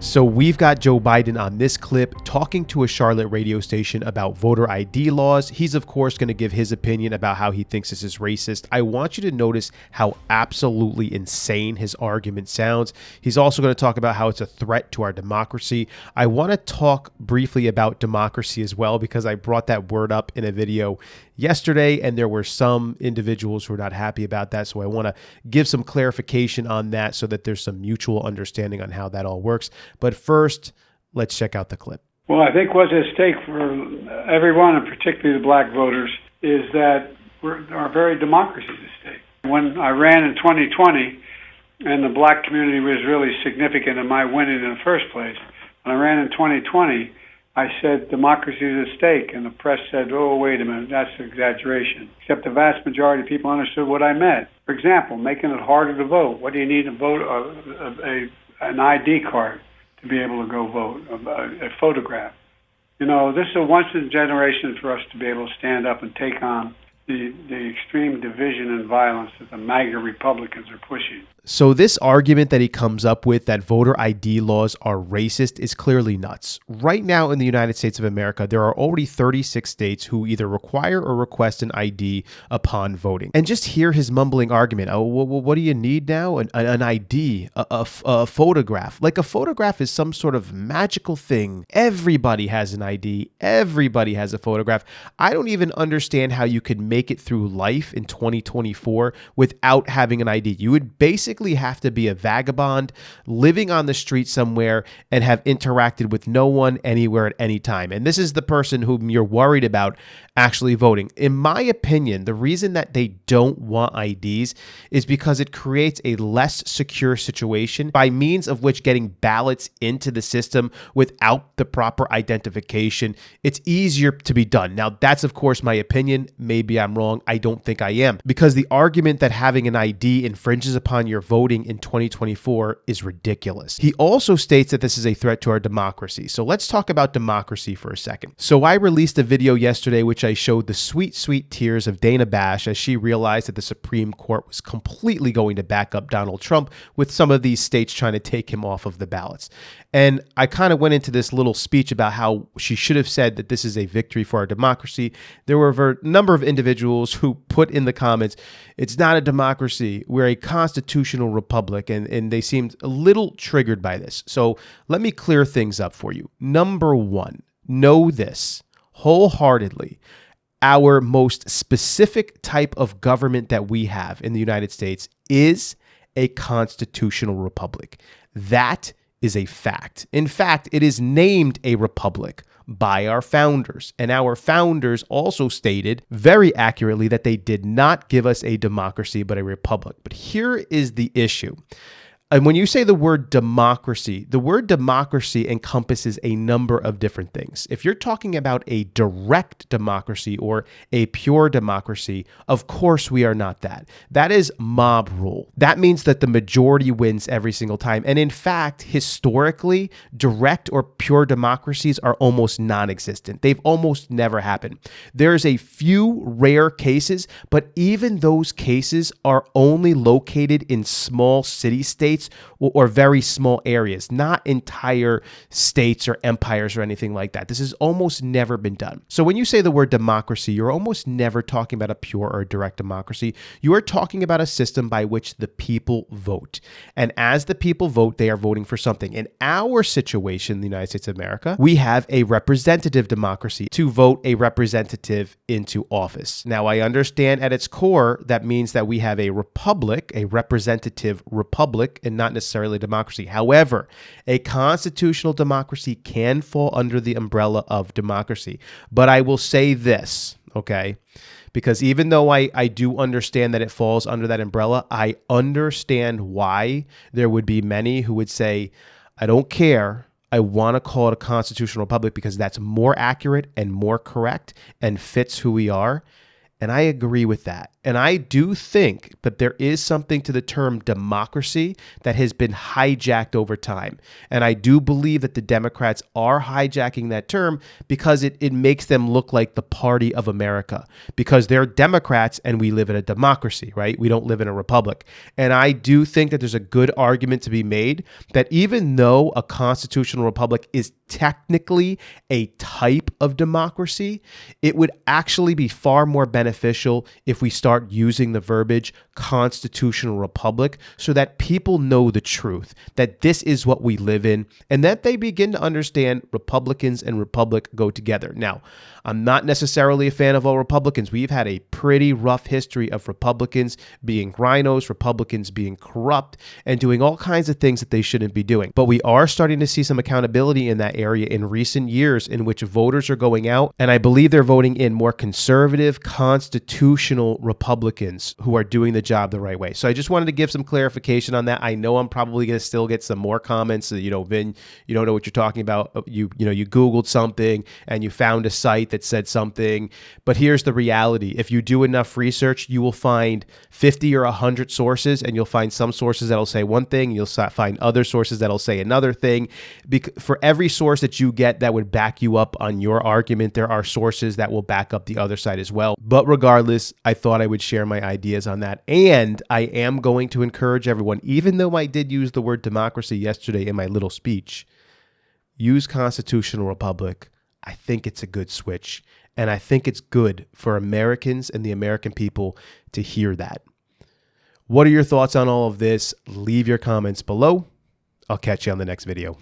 So we've got Joe Biden on this clip talking to a Charlotte radio station about voter ID laws. He's of course going to give his opinion about how he thinks this is racist. I want you to notice how absolutely insane his argument sounds. He's also going to talk about how it's a threat to our democracy. I want to talk briefly about democracy as well, because I brought that word up in a video yesterday and there were some individuals who are not happy about that. So I want to give some clarification on that so that there's some mutual understanding on how that all works. But first, let's check out the clip. Well, I think what's at stake for everyone, and particularly the black voters, is that our very democracy is at stake. When I ran in 2020, and the black community was really significant in my winning in the first place, when I ran in 2020, I said democracy is at stake, and the press said, oh, wait a minute, that's an exaggeration. Except the vast majority of people understood what I meant. For example, making it harder to vote. What do you need to vote? An ID card to be able to go vote, a photograph. You know, this is a once-in-a-generation for us to be able to stand up and take on the extreme division and violence that the MAGA Republicans are pushing. So this argument that he comes up with that voter ID laws are racist is clearly nuts. Right now in the United States of America, there are already 36 states who either require or request an ID upon voting. And just hear his mumbling argument. Oh, what do you need now? An ID, a photograph. Like a photograph is some sort of magical thing. Everybody has an ID. Everybody has a photograph. I don't even understand how you could make it through life in 2024 without having an ID. You would basically have to be a vagabond living on the street somewhere and have interacted with no one anywhere at any time. And this is the person whom you're worried about actually voting. In my opinion, the reason that they don't want IDs is because it creates a less secure situation by means of which getting ballots into the system without the proper identification, it's easier to be done. Now, that's of course my opinion. Maybe I'm wrong. I don't think I am, because the argument that having an ID infringes upon your voting in 2024 is ridiculous. He also states that this is a threat to our democracy. So let's talk about democracy for a second. So I released a video yesterday which I showed the sweet, sweet tears of Dana Bash as she realized that the Supreme Court was completely going to back up Donald Trump, with some of these states trying to take him off of the ballots. And I kind of went into this little speech about how she should have said that this is a victory for our democracy. There were a number of individuals who put in the comments, it's not a democracy, we're a constitutional republic, and they seemed a little triggered by this. So let me clear things up for you. Number one, know this wholeheartedly. Our most specific type of government that we have in the United States is a constitutional republic. That is a fact. In fact, it is named a republic by our founders. And our founders also stated very accurately that they did not give us a democracy, but a republic. But here is the issue. And when you say the word democracy encompasses a number of different things. If you're talking about a direct democracy or a pure democracy, of course we are not that. That is mob rule. That means that the majority wins every single time. And in fact, historically, direct or pure democracies are almost non-existent. They've almost never happened. There's a few rare cases, but even those cases are only located in small city-states or very small areas, not entire states or empires or anything like that. This has almost never been done. So when you say the word democracy, you're almost never talking about a pure or direct democracy. You are talking about a system by which the people vote. And as the people vote, they are voting for something. In our situation in the United States of America, we have a representative democracy to vote a representative into office. Now, I understand at its core, that means that we have a republic, a representative republic, and not necessarily democracy. However, a constitutional democracy can fall under the umbrella of democracy. But I will say this, okay? Because even though I do understand that it falls under that umbrella, I understand why there would be many who would say, I don't care. I want to call it a constitutional republic because that's more accurate and more correct and fits who we are. And I agree with that. And I do think that there is something to the term democracy that has been hijacked over time. And I do believe that the Democrats are hijacking that term because it makes them look like the party of America, because they're Democrats and we live in a democracy, right? We don't live in a republic. And I do think that there's a good argument to be made that even though a constitutional republic is technically a type of democracy, it would actually be far more beneficial if we start using the verbiage constitutional republic so that people know the truth, that this is what we live in, and that they begin to understand Republicans and republic go together. Now, I'm not necessarily a fan of all Republicans. We've had a pretty rough history of Republicans being rhinos, Republicans being corrupt, and doing all kinds of things that they shouldn't be doing. But we are starting to see some accountability in that area in recent years, in which voters are going out, and I believe they're voting in more conservative, constitutional Republicans who are doing the job the right way. So I just wanted to give some clarification on that. I know I'm probably going to still get some more comments. Vin, you don't know what you're talking about. You Googled something and you found a site that said something. But here's the reality. If you do enough research, you will find 50 or 100 sources, and you'll find some sources that'll say one thing, and you'll find other sources that'll say another thing. For every source that you get that would back you up on your argument, there are sources that will back up the other side as well. But regardless, I thought I would share my ideas on that. And I am going to encourage everyone, even though I did use the word democracy yesterday in my little speech, use constitutional republic. I think it's a good switch. And I think it's good for Americans and the American people to hear that. What are your thoughts on all of this? Leave your comments below. I'll catch you on the next video.